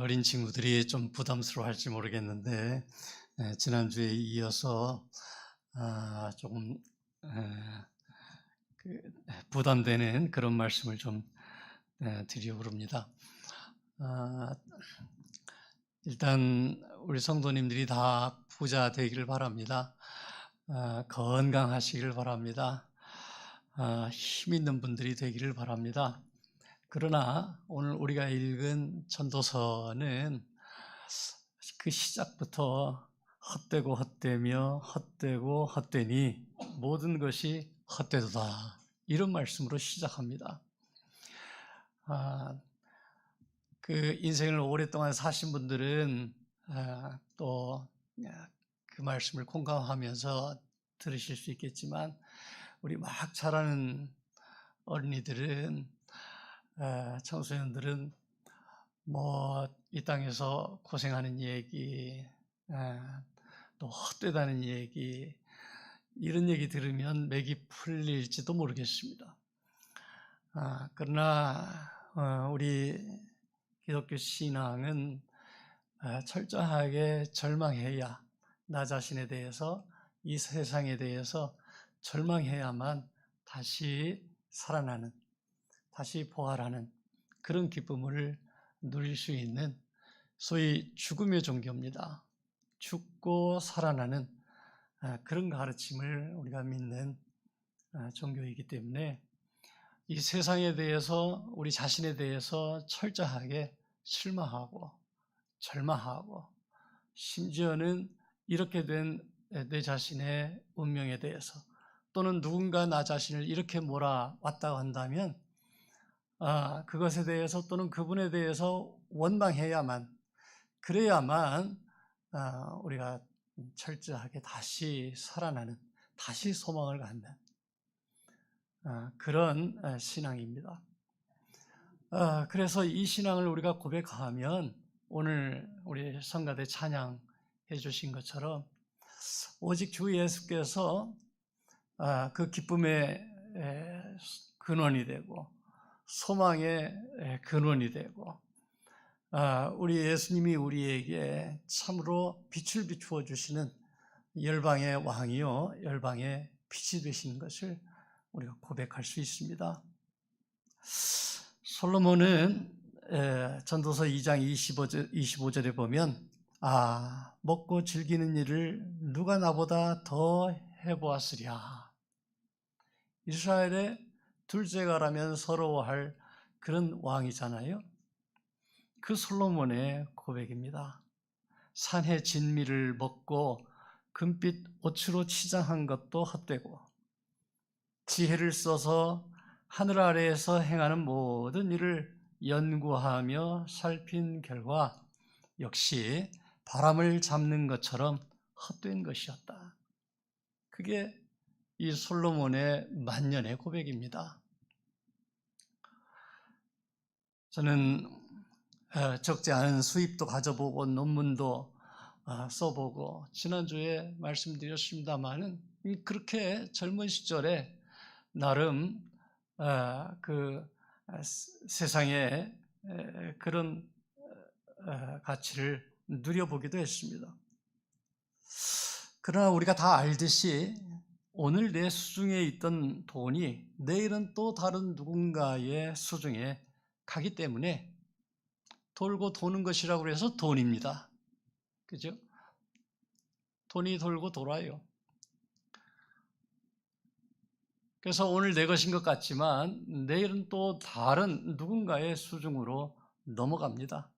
어린 친구들이 좀 부담스러워할지 모르겠는데 지난주에 이어서 조금 부담되는 그런 말씀을 좀 드리려고 합니다. 일단 우리 성도님들이 다 부자 되기를 바랍니다. 건강하시기를 바랍니다. 힘 있는 분들이 되기를 바랍니다. 그러나 오늘 우리가 읽은 전도서는 그 시작부터 헛되고 헛되며 헛되고 헛되니 모든 것이 헛되도다, 이런 말씀으로 시작합니다. 그 인생을 오랫동안 사신 분들은 또 그 말씀을 공감하면서 들으실 수 있겠지만, 우리 막 자라는 어린이들은, 청소년들은 이 땅에서 고생하는 얘기, 또 헛되다는 얘기, 이런 얘기 들으면 맥이 풀릴지도 모르겠습니다. 그러나 우리 기독교 신앙은 철저하게 절망해야, 나 자신에 대해서, 이 세상에 대해서 절망해야만 다시 살아나는, 다시 부활하는 그런 기쁨을 누릴 수 있는 소위 죽음의 종교입니다. 죽고 살아나는 그런 가르침을 우리가 믿는 종교이기 때문에 이 세상에 대해서, 우리 자신에 대해서 철저하게 실망하고 절망하고, 심지어는 이렇게 된 내 자신의 운명에 대해서, 또는 누군가 나 자신을 이렇게 몰아왔다고 한다면 그것에 대해서 또는 그분에 대해서 원망해야만, 그래야만 우리가 철저하게 다시 살아나는, 다시 소망을 갖는 그런 신앙입니다. 그래서 이 신앙을 우리가 고백하면, 오늘 우리 성가대 찬양해 주신 것처럼 오직 주 예수께서 그 기쁨의 근원이 되고 소망의 근원이 되고, 우리 예수님이 우리에게 참으로 빛을 비추어 주시는 열방의 왕이요 열방의 빛이 되시는 것을 우리가 고백할 수 있습니다. 솔로몬은 전도서 2장 25절에 보면, 먹고 즐기는 일을 누가 나보다 더 해보았으랴. 이스라엘의 둘째가라면 서러워할 그런 왕이잖아요. 그 솔로몬의 고백입니다. 산의 진미를 먹고 금빛 옷으로 치장한 것도 헛되고, 지혜를 써서 하늘 아래에서 행하는 모든 일을 연구하며 살핀 결과 역시 바람을 잡는 것처럼 헛된 것이었다. 그게 이 솔로몬의 만년의 고백입니다. 저는 적지 않은 수입도 가져보고 논문도 써보고 지난주에 말씀드렸습니다마는, 그렇게 젊은 시절에 나름 그 세상의 그런 가치를 누려보기도 했습니다. 그러나 우리가 다 알듯이 오늘 내 수중에 있던 돈이 내일은 또 다른 누군가의 수중에 가기 때문에, 돌고 도는 것이라고 해서 돈입니다. 그죠? 돈이 돌고 돌아요. 그래서 오늘 내 것인 것 같지만 내일은 또 다른 누군가의 수중으로 넘어갑니다.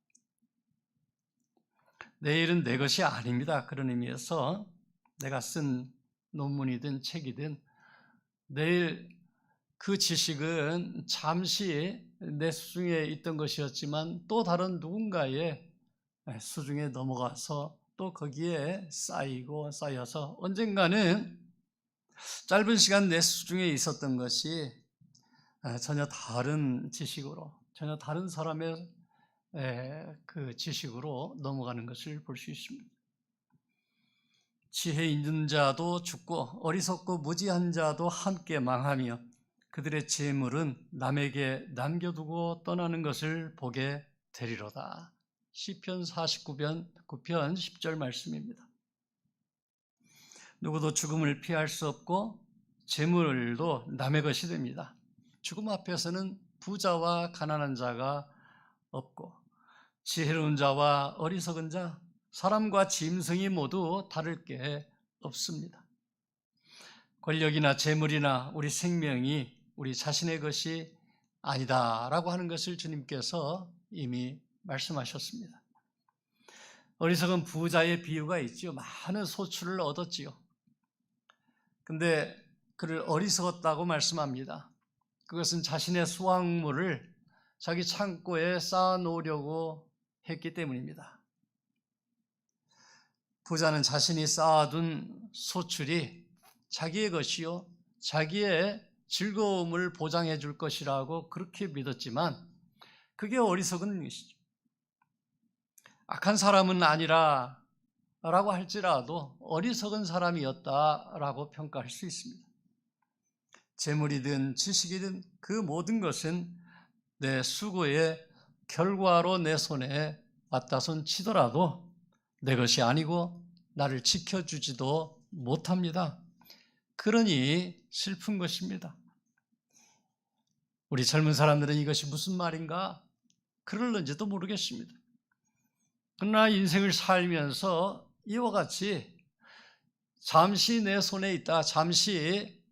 내일은 내 것이 아닙니다. 그런 의미에서 내가 쓴 논문이든 책이든 내일 그 지식은 잠시 내 수중에 있던 것이었지만 또 다른 누군가의 수중에 넘어가서 또 거기에 쌓여서 언젠가는 짧은 시간 내 수중에 있었던 것이 전혀 다른 지식으로, 전혀 다른 사람의 그 지식으로 넘어가는 것을 볼 수 있습니다. 지혜 있는 자도 죽고 어리석고 무지한 자도 함께 망하며 그들의 재물은 남에게 남겨두고 떠나는 것을 보게 되리로다. 시편 49편 10절 말씀입니다. 누구도 죽음을 피할 수 없고 재물도 남의 것이 됩니다. 죽음 앞에서는 부자와 가난한 자가 없고 지혜로운 자와 어리석은 자, 사람과 짐승이 모두 다를 게 없습니다. 권력이나 재물이나 우리 생명이 우리 자신의 것이 아니다라고 하는 것을 주님께서 이미 말씀하셨습니다. 어리석은 부자의 비유가 있지요. 많은 소출을 얻었지요. 근데 그를 어리석었다고 말씀합니다. 그것은 자신의 수확물을 자기 창고에 쌓아 놓으려고 했기 때문입니다. 부자는 자신이 쌓아둔 소출이 자기의 것이요, 자기의 즐거움을 보장해 줄 것이라고 그렇게 믿었지만 그게 어리석은 것이죠. 악한 사람은 아니라 라고 할지라도 어리석은 사람이었다라고 평가할 수 있습니다. 재물이든 지식이든 그 모든 것은 내 수고의 결과로 내 손에 맞다손 치더라도 내 것이 아니고 나를 지켜주지도 못합니다. 그러니 슬픈 것입니다. 우리 젊은 사람들은 이것이 무슨 말인가 그럴는지도 모르겠습니다. 그러나 인생을 살면서 이와 같이 잠시 내 손에 있다, 잠시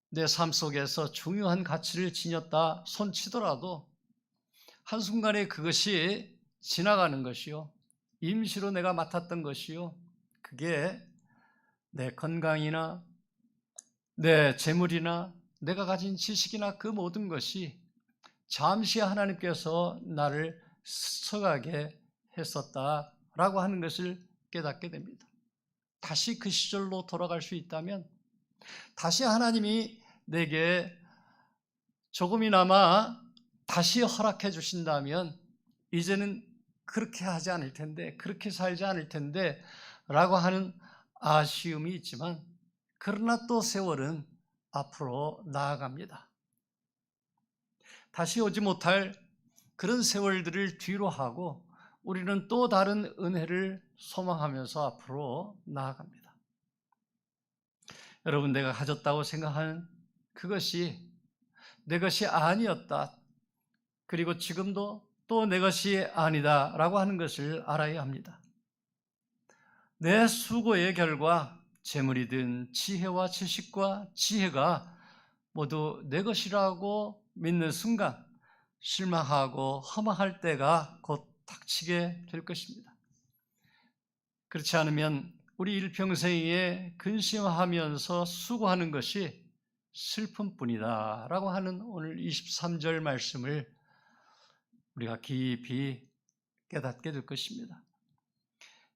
내 삶 속에서 중요한 가치를 지녔다 손치더라도 한순간에 그것이 지나가는 것이요, 임시로 내가 맡았던 것이요, 그게 내 건강이나 내 재물이나 내가 가진 지식이나 그 모든 것이 잠시 하나님께서 나를 스쳐가게 했었다라고 하는 것을 깨닫게 됩니다. 다시 그 시절로 돌아갈 수 있다면, 다시 하나님이 내게 조금이나마 다시 허락해 주신다면 이제는 그렇게 하지 않을 텐데, 그렇게 살지 않을 텐데 라고 하는 아쉬움이 있지만, 그러나 또 세월은 앞으로 나아갑니다. 다시 오지 못할 그런 세월들을 뒤로 하고 우리는 또 다른 은혜를 소망하면서 앞으로 나아갑니다. 여러분, 내가 가졌다고 생각하는 그것이 내 것이 아니었다, 그리고 지금도 또 내 것이 아니다 라고 하는 것을 알아야 합니다. 내 수고의 결과, 재물이든 지혜와 지식과 지혜가 모두 내 것이라고 믿는 순간 실망하고 허망할 때가 곧 닥치게 될 것입니다. 그렇지 않으면 우리 일평생에 근심하면서 수고하는 것이 슬픔뿐이다 라고 하는 오늘 23절 말씀을 우리가 깊이 깨닫게 될 것입니다.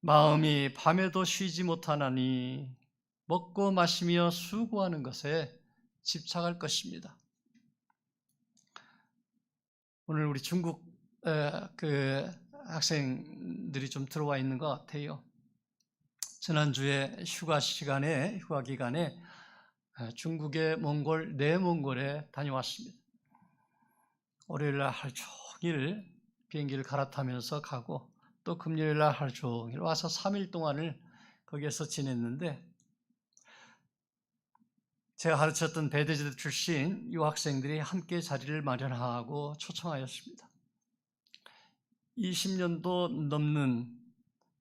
마음이 밤에도 쉬지 못하나니 먹고 마시며 수고하는 것에 집착할 것입니다. 오늘 우리 중국 학생들이 좀 들어와 있는 것 같아요. 지난주에 휴가 기간에 중국의 몽골, 내몽골에 다녀왔습니다. 월요일날 하루 종일 비행기를 갈아타면서 가고 또 금요일날 하루 종일 와서 3일 동안을 거기에서 지냈는데, 제가 가르쳤던 배대지대 출신 유학생들이 함께 자리를 마련하고 초청하였습니다. 20년도 넘는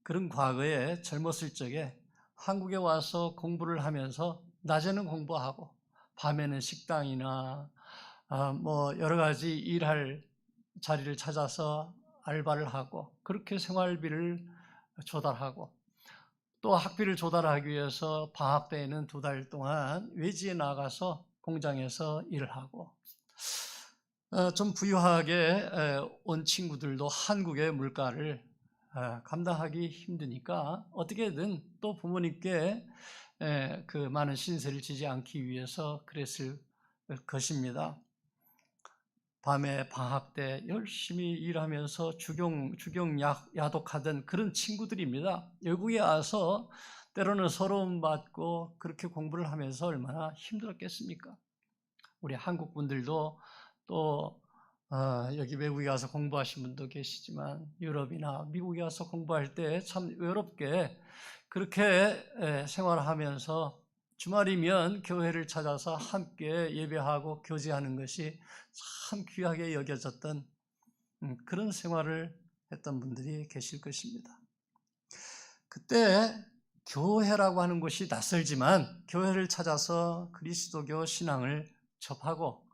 그런 과거에 젊었을 적에 한국에 와서 공부를 하면서 낮에는 공부하고 밤에는 식당이나 여러 가지 일할 자리를 찾아서 알바를 하고 그렇게 생활비를 조달하고 또 학비를 조달하기 위해서 방학 때에는 2달 동안 외지에 나가서 공장에서 일을 하고, 좀 부유하게 온 친구들도 한국의 물가를 감당하기 힘드니까 어떻게든 또 부모님께 그 많은 신세를 지지 않기 위해서 그랬을 것입니다. 밤에 방학 때 열심히 일하면서 야독하던 그런 친구들입니다. 외국에 와서 때로는 서러움 받고 그렇게 공부를 하면서 얼마나 힘들었겠습니까? 우리 한국 분들도 또 여기 외국에 가서 공부하신 분도 계시지만 유럽이나 미국에 가서 공부할 때 참 외롭게 그렇게 생활하면서 주말이면 교회를 찾아서 함께 예배하고 교제하는 것이 참 귀하게 여겨졌던 그런 생활을 했던 분들이 계실 것입니다. 그때 교회라고 하는 곳이 낯설지만 교회를 찾아서 그리스도교 신앙을 접하고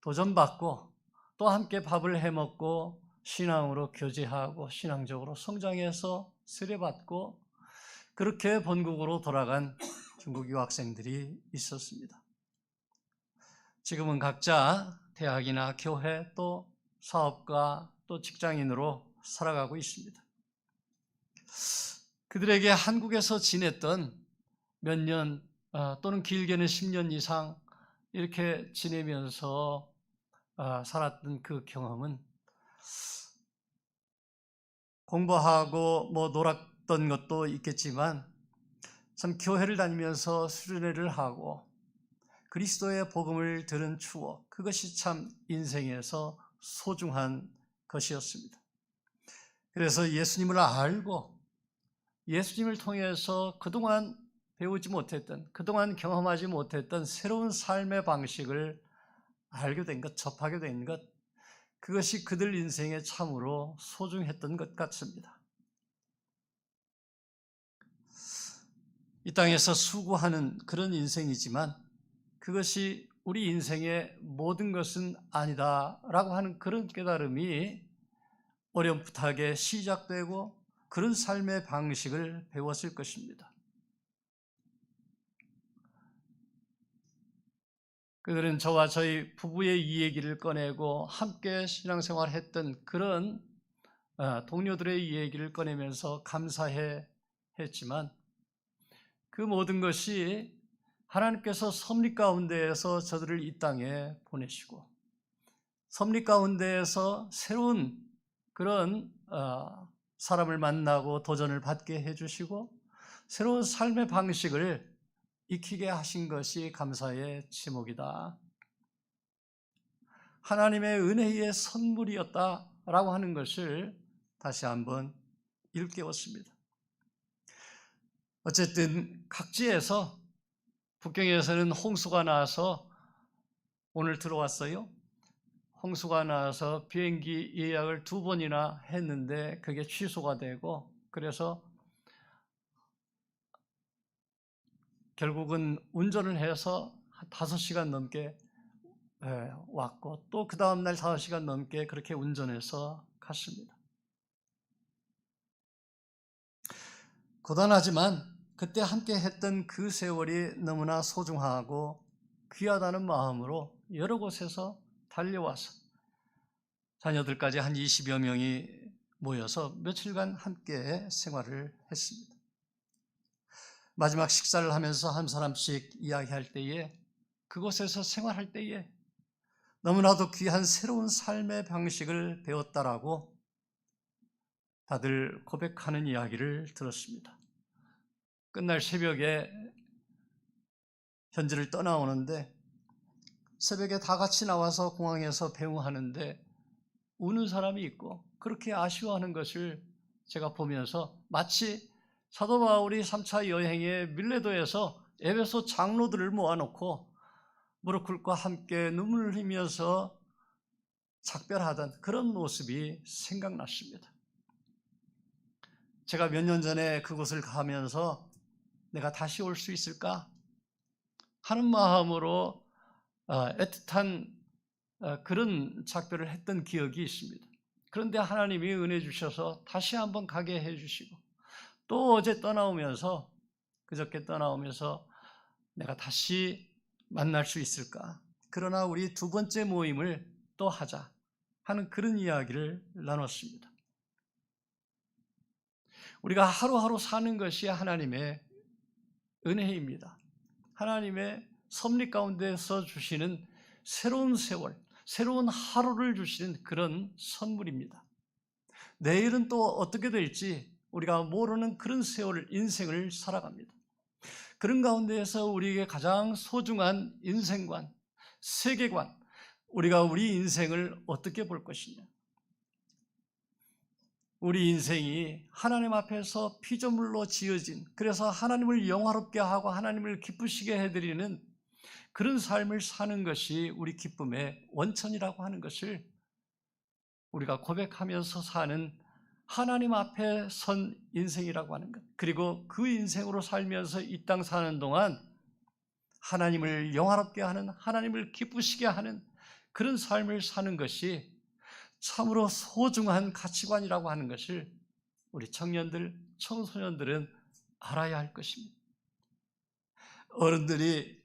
도전받고 또 함께 밥을 해먹고 신앙으로 교제하고 신앙적으로 성장해서 세례받고 그렇게 본국으로 돌아간 중국 유학생들이 있었습니다. 지금은 각자 대학이나 교회 또 사업가 또 직장인으로 살아가고 있습니다. 그들에게 한국에서 지냈던 몇 년 또는 길게는 10년 이상 이렇게 지내면서 살았던 그 경험은 공부하고 놀았던 것도 있겠지만 참 교회를 다니면서 수련회를 하고 그리스도의 복음을 들은 추억, 그것이 참 인생에서 소중한 것이었습니다. 그래서 예수님을 알고 예수님을 통해서 그동안 배우지 못했던, 그동안 경험하지 못했던 새로운 삶의 방식을 알게 된 것, 접하게 된 것, 그것이 그들 인생에 참으로 소중했던 것 같습니다. 이 땅에서 수고하는 그런 인생이지만 그것이 우리 인생의 모든 것은 아니다라고 하는 그런 깨달음이 어렴풋하게 시작되고 그런 삶의 방식을 배웠을 것입니다. 그들은 저와 저희 부부의 이 얘기를 꺼내고 함께 신앙생활했던 그런 동료들의 이 얘기를 꺼내면서 감사해 했지만 그 모든 것이 하나님께서 섭리 가운데에서 저들을 이 땅에 보내시고 섭리 가운데에서 새로운 그런 사람을 만나고 도전을 받게 해주시고 새로운 삶의 방식을 익히게 하신 것이 감사의 지목이다. 하나님의 은혜의 선물이었다라고 하는 것을 다시 한번 일깨웠습니다. 어쨌든 각지에서 북경에서는 홍수가 나서 오늘 들어왔어요. 홍수가 나서 비행기 예약을 2번이나 했는데 그게 취소가 되고 그래서 결국은 운전을 해서 5시간 넘게 왔고 또 그 다음날 5시간 넘게 그렇게 운전해서 갔습니다. 고단하지만 그때 함께 했던 그 세월이 너무나 소중하고 귀하다는 마음으로 여러 곳에서 달려와서 자녀들까지 한 20여 명이 모여서 며칠간 함께 생활을 했습니다. 마지막 식사를 하면서 한 사람씩 이야기할 때에 그곳에서 생활할 때에 너무나도 귀한 새로운 삶의 방식을 배웠다라고 다들 고백하는 이야기를 들었습니다. 끝날 새벽에 현지를 떠나오는데 새벽에 다 같이 나와서 공항에서 배웅하는데 우는 사람이 있고 그렇게 아쉬워하는 것을 제가 보면서 마치 사도 바울이 3차 여행에 밀레도에서 에베소 장로들을 모아놓고 무릎 꿇고 함께 눈물을 흘리면서 작별하던 그런 모습이 생각났습니다. 제가 몇 년 전에 그곳을 가면서 내가 다시 올 수 있을까 하는 마음으로 애틋한 그런 작별을 했던 기억이 있습니다. 그런데 하나님이 은혜 주셔서 다시 한번 가게 해주시고 또 어제 떠나오면서 그저께 떠나오면서 내가 다시 만날 수 있을까? 그러나 우리 2번째 모임을 또 하자 하는 그런 이야기를 나눴습니다. 우리가 하루하루 사는 것이 하나님의 은혜입니다. 하나님의 섭리 가운데서 주시는 새로운 세월, 새로운 하루를 주시는 그런 선물입니다. 내일은 또 어떻게 될지 우리가 모르는 그런 세월, 인생을 살아갑니다. 그런 가운데에서 우리에게 가장 소중한 인생관, 세계관, 우리가 우리 인생을 어떻게 볼 것이냐? 우리 인생이 하나님 앞에서 피조물로 지어진, 그래서 하나님을 영화롭게 하고 하나님을 기쁘시게 해드리는 그런 삶을 사는 것이 우리 기쁨의 원천이라고 하는 것을 우리가 고백하면서 사는 하나님 앞에 선 인생이라고 하는 것, 그리고 그 인생으로 살면서 이 땅 사는 동안 하나님을 영화롭게 하는, 하나님을 기쁘시게 하는 그런 삶을 사는 것이 참으로 소중한 가치관이라고 하는 것을 우리 청년들, 청소년들은 알아야 할 것입니다. 어른들이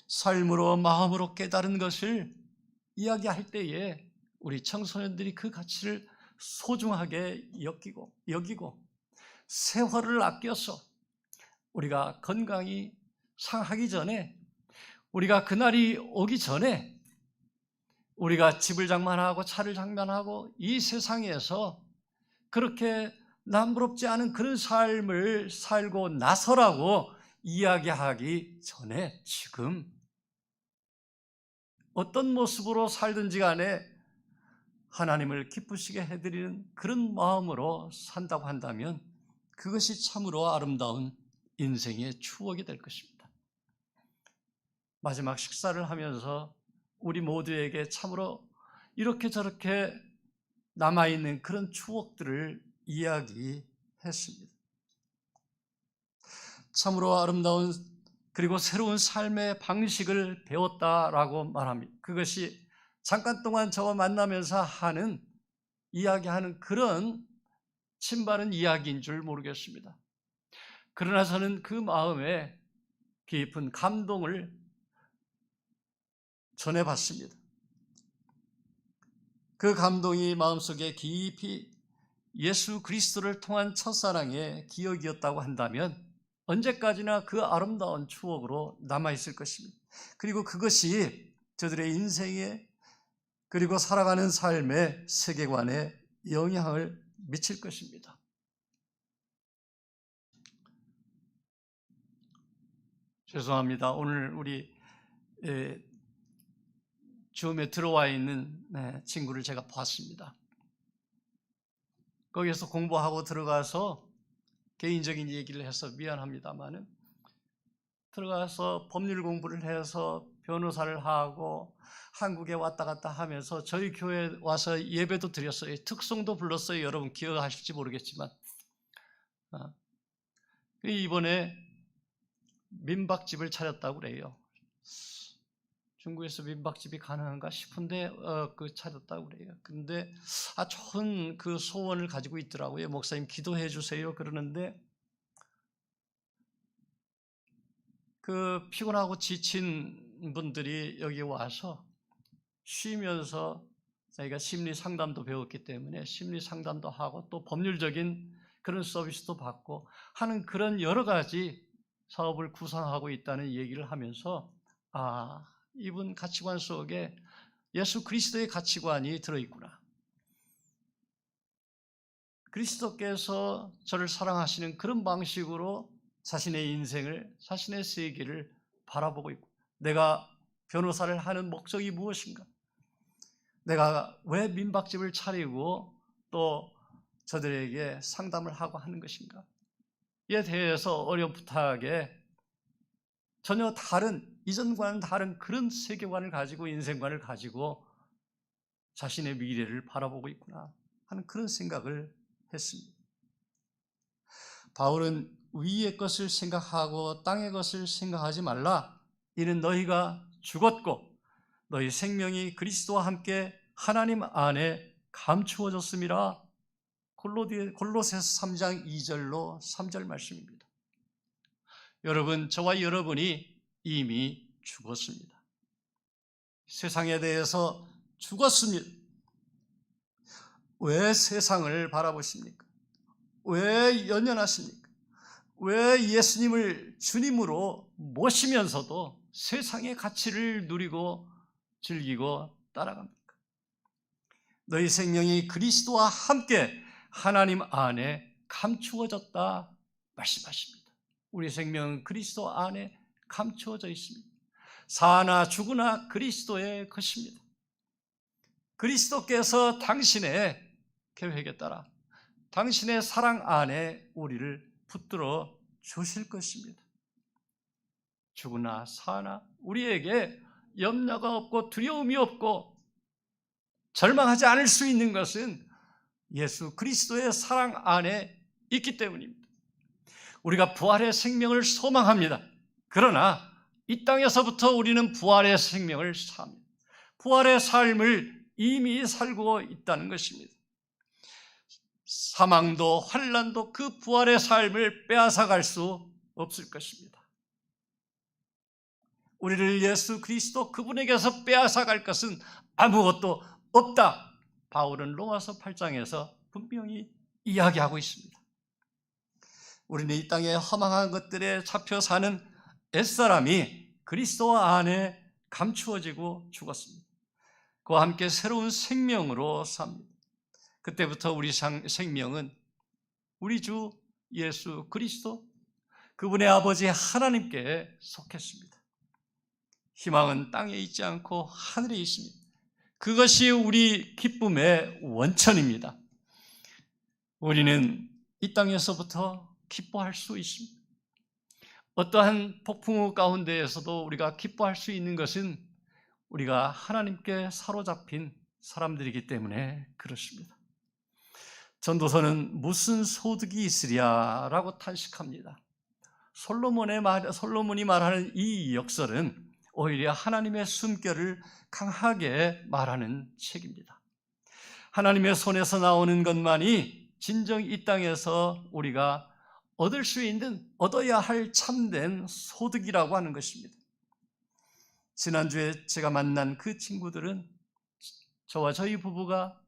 삶으로 마음으로 깨달은 것을 이야기할 때에 우리 청소년들이 그 가치를 소중하게 여기고 세월을 아껴서 우리가 건강이 상하기 전에, 우리가 그날이 오기 전에 우리가 집을 장만하고 차를 장만하고 이 세상에서 그렇게 남부럽지 않은 그런 삶을 살고 나서라고 이야기하기 전에 지금 어떤 모습으로 살든지 간에 하나님을 기쁘시게 해드리는 그런 마음으로 산다고 한다면 그것이 참으로 아름다운 인생의 추억이 될 것입니다. 마지막 식사를 하면서 우리 모두에게 참으로 이렇게 저렇게 남아있는 그런 추억들을 이야기했습니다. 참으로 아름다운 그리고 새로운 삶의 방식을 배웠다라고 말합니다. 그것이 잠깐 동안 저와 만나면서 이야기하는 그런 침바른 이야기인 줄 모르겠습니다. 그러나 저는 그 마음에 깊은 감동을 전해봤습니다. 그 감동이 마음속에 깊이 예수 그리스도를 통한 첫사랑의 기억이었다고 한다면 언제까지나 그 아름다운 추억으로 남아있을 것입니다. 그리고 그것이 저들의 인생에 그리고 살아가는 삶의 세계관에 영향을 미칠 것입니다. 죄송합니다. 오늘 우리 줌에 들어와 있는 친구를 제가 봤습니다. 거기에서 공부하고 들어가서 개인적인 얘기를 해서 미안합니다만은 들어가서 법률 공부를 해서 변호사를 하고 한국에 왔다 갔다 하면서 저희 교회에 와서 예배도 드렸어요. 특송도 불렀어요. 여러분 기억하실지 모르겠지만 이번에 민박집을 차렸다고 그래요. 중국에서 민박집이 가능한가 싶은데 차렸다고 그래요. 근데 좋은 그 소원을 가지고 있더라고요. 목사님 기도해 주세요 그러는데 그 피곤하고 지친 분들이 여기 와서 쉬면서 저희가 심리 상담도 배웠기 때문에 심리 상담도 하고 또 법률적인 그런 서비스도 받고 하는 그런 여러 가지 사업을 구상하고 있다는 얘기를 하면서 이분 가치관 속에 예수 그리스도의 가치관이 들어있구나. 그리스도께서 저를 사랑하시는 그런 방식으로 자신의 인생을, 자신의 세계를 바라보고 있고 내가 변호사를 하는 목적이 무엇인가? 내가 왜 민박집을 차리고 또 저들에게 상담을 하고 하는 것인가? 이에 대해서 어렴풋하게 전혀 다른, 이전과는 다른 그런 세계관을 가지고 인생관을 가지고 자신의 미래를 바라보고 있구나 하는 그런 생각을 했습니다. 바울은 위의 것을 생각하고 땅의 것을 생각하지 말라. 이는 너희가 죽었고 너희 생명이 그리스도와 함께 하나님 안에 감추어졌음이라. 골로새서 3장 2절로 3절 말씀입니다. 여러분, 저와 여러분이 이미 죽었습니다. 세상에 대해서 죽었습니다. 왜 세상을 바라보십니까? 왜 연연하십니까? 왜 예수님을 주님으로 모시면서도 세상의 가치를 누리고 즐기고 따라갑니까? 너희 생명이 그리스도와 함께 하나님 안에 감추어졌다 말씀하십니다. 우리 생명은 그리스도 안에 감추어져 있습니다. 사나 죽으나 그리스도의 것입니다. 그리스도께서 당신의 계획에 따라 당신의 사랑 안에 우리를 붙들어 주실 것입니다. 죽으나 사나 우리에게 염려가 없고 두려움이 없고 절망하지 않을 수 있는 것은 예수 그리스도의 사랑 안에 있기 때문입니다. 우리가 부활의 생명을 소망합니다. 그러나 이 땅에서부터 우리는 부활의 생명을 삽니다. 부활의 삶을 이미 살고 있다는 것입니다. 사망도 환난도 그 부활의 삶을 빼앗아갈 수 없을 것입니다. 우리를 예수 그리스도 그분에게서 빼앗아갈 것은 아무것도 없다. 바울은 로마서 8장에서 분명히 이야기하고 있습니다. 우리는 이 땅의 허망한 것들에 잡혀 사는 옛사람이 그리스도 안에 감추어지고 죽었습니다. 그와 함께 새로운 생명으로 삽니다. 그때부터 우리 생명은 우리 주 예수 그리스도 그분의 아버지 하나님께 속했습니다. 희망은 땅에 있지 않고 하늘에 있습니다. 그것이 우리 기쁨의 원천입니다. 우리는 이 땅에서부터 기뻐할 수 있습니다. 어떠한 폭풍우 가운데에서도 우리가 기뻐할 수 있는 것은 우리가 하나님께 사로잡힌 사람들이기 때문에 그렇습니다. 전도서는 무슨 소득이 있으랴라고 탄식합니다. 솔로몬이 말하는 이 역설은 오히려 하나님의 숨결을 강하게 말하는 책입니다. 하나님의 손에서 나오는 것만이 진정 이 땅에서 우리가 얻어야 할 참된 소득이라고 하는 것입니다. 지난주에 제가 만난 그 친구들은 저와 저희 부부가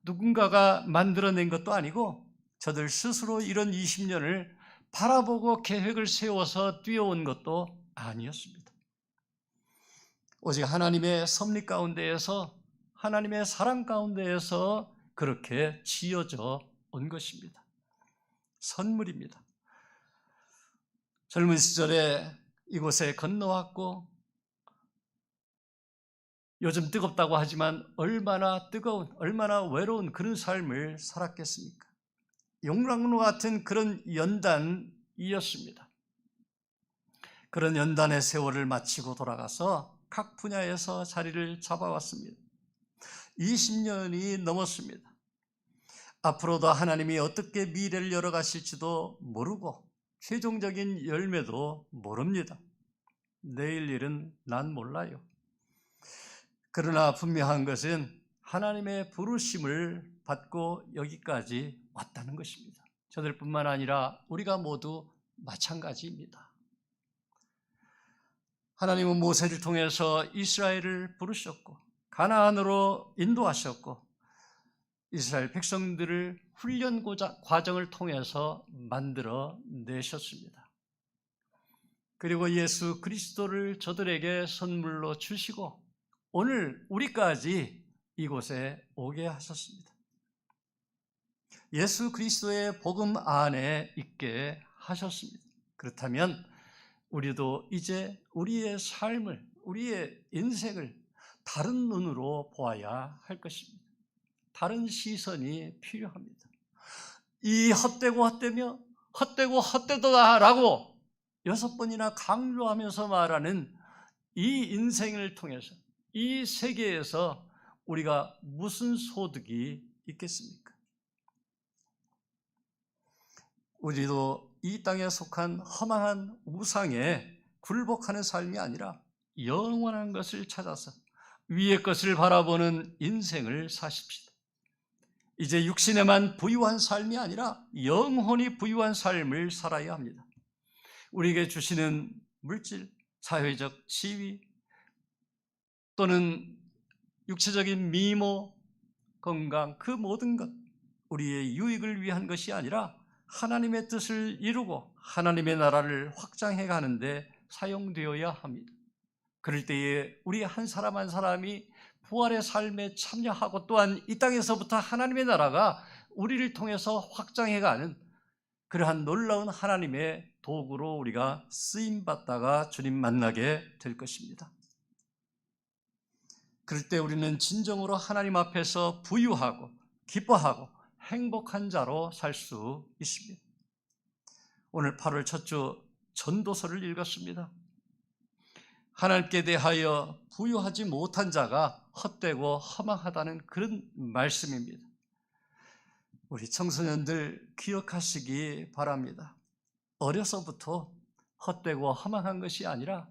누군가가 만들어낸 것도 아니고 저들 스스로 이런 20년을 바라보고 계획을 세워서 뛰어온 것도 아니었습니다. 오직 하나님의 섭리 가운데에서 하나님의 사랑 가운데에서 그렇게 지어져 온 것입니다. 선물입니다. 젊은 시절에 이곳에 건너왔고 요즘 뜨겁다고 하지만 얼마나 뜨거운, 얼마나 외로운 그런 삶을 살았겠습니까? 용광로 같은 그런 연단이었습니다. 그런 연단의 세월을 마치고 돌아가서 각 분야에서 자리를 잡아왔습니다. 20년이 넘었습니다. 앞으로도 하나님이 어떻게 미래를 열어가실지도 모르고 최종적인 열매도 모릅니다. 내일 일은 난 몰라요. 그러나 분명한 것은 하나님의 부르심을 받고 여기까지 왔다는 것입니다. 저들뿐만 아니라 우리가 모두 마찬가지입니다. 하나님은 모세를 통해서 이스라엘을 부르셨고 가나안으로 인도하셨고 이스라엘 백성들을 훈련 과정을 통해서 만들어 내셨습니다. 그리고 예수 그리스도를 저들에게 선물로 주시고 오늘 우리까지 이곳에 오게 하셨습니다. 예수 그리스도의 복음 안에 있게 하셨습니다. 그렇다면 우리도 이제 우리의 삶을, 우리의 인생을 다른 눈으로 보아야 할 것입니다. 다른 시선이 필요합니다. 이 헛되고 헛되며 헛되고 헛되도다라고 6번이나 강조하면서 말하는 이 인생을 통해서 이 세계에서 우리가 무슨 소득이 있겠습니까? 우리도 이 땅에 속한 허망한 우상에 굴복하는 삶이 아니라 영원한 것을 찾아서 위의 것을 바라보는 인생을 사십시다. 이제 육신에만 부유한 삶이 아니라 영혼이 부유한 삶을 살아야 합니다. 우리에게 주시는 물질, 사회적 지위 또는 육체적인 미모, 건강 그 모든 것 우리의 유익을 위한 것이 아니라 하나님의 뜻을 이루고 하나님의 나라를 확장해 가는 데 사용되어야 합니다. 그럴 때에 우리 한 사람 한 사람이 부활의 삶에 참여하고 또한 이 땅에서부터 하나님의 나라가 우리를 통해서 확장해가는 그러한 놀라운 하나님의 도구로 우리가 쓰임받다가 주님 만나게 될 것입니다. 그럴 때 우리는 진정으로 하나님 앞에서 부유하고 기뻐하고 행복한 자로 살 수 있습니다. 오늘 8월 첫 주 전도서를 읽었습니다. 하나님께 대하여 부유하지 못한 자가 헛되고 허망하다는 그런 말씀입니다. 우리 청소년들 기억하시기 바랍니다. 어려서부터 헛되고 허망한 것이 아니라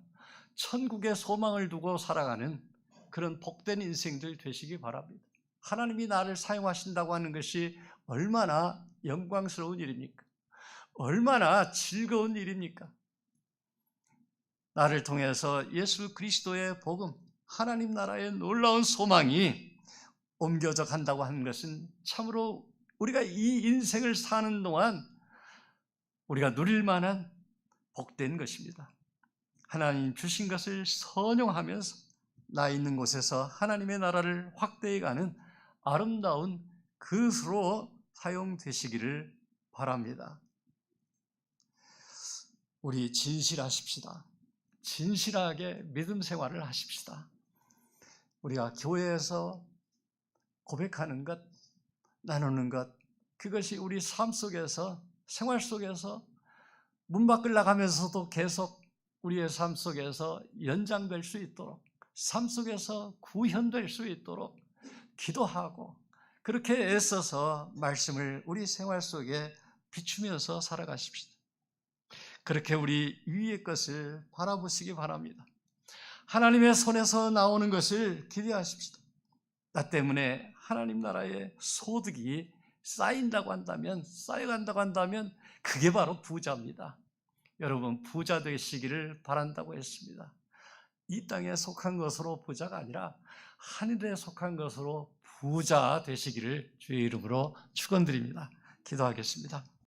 천국의 소망을 두고 살아가는 그런 복된 인생들 되시기 바랍니다. 하나님이 나를 사용하신다고 하는 것이 얼마나 영광스러운 일입니까? 얼마나 즐거운 일입니까? 나를 통해서 예수 그리스도의 복음, 하나님 나라의 놀라운 소망이 옮겨져 간다고 하는 것은 참으로 우리가 이 인생을 사는 동안 우리가 누릴 만한 복된 것입니다. 하나님 주신 것을 선용하면서 나 있는 곳에서 하나님의 나라를 확대해가는 아름다운 그릇으로 사용되시기를 바랍니다. 우리 진실하십시다. 진실하게 믿음 생활을 하십시다. 우리가 교회에서 고백하는 것, 나누는 것, 그것이 우리 삶 속에서, 생활 속에서 문 밖을 나가면서도 계속 우리의 삶 속에서 연장될 수 있도록, 삶 속에서 구현될 수 있도록 기도하고 그렇게 애써서 말씀을 우리 생활 속에 비추면서 살아가십시다. 그렇게 우리 위의 것을 바라보시기 바랍니다. 하나님의 손에서 나오는 것을 기대하십시다. 나 때문에 하나님 나라의 소득이 쌓인다고 한다면, 쌓여간다고 한다면 그게 바로 부자입니다. 여러분, 부자 되시기를 바란다고 했습니다. 이 땅에 속한 것으로 부자가 아니라 하늘에 속한 것으로 부자 되시기를 주의 이름으로 축원드립니다. 기도하겠습니다.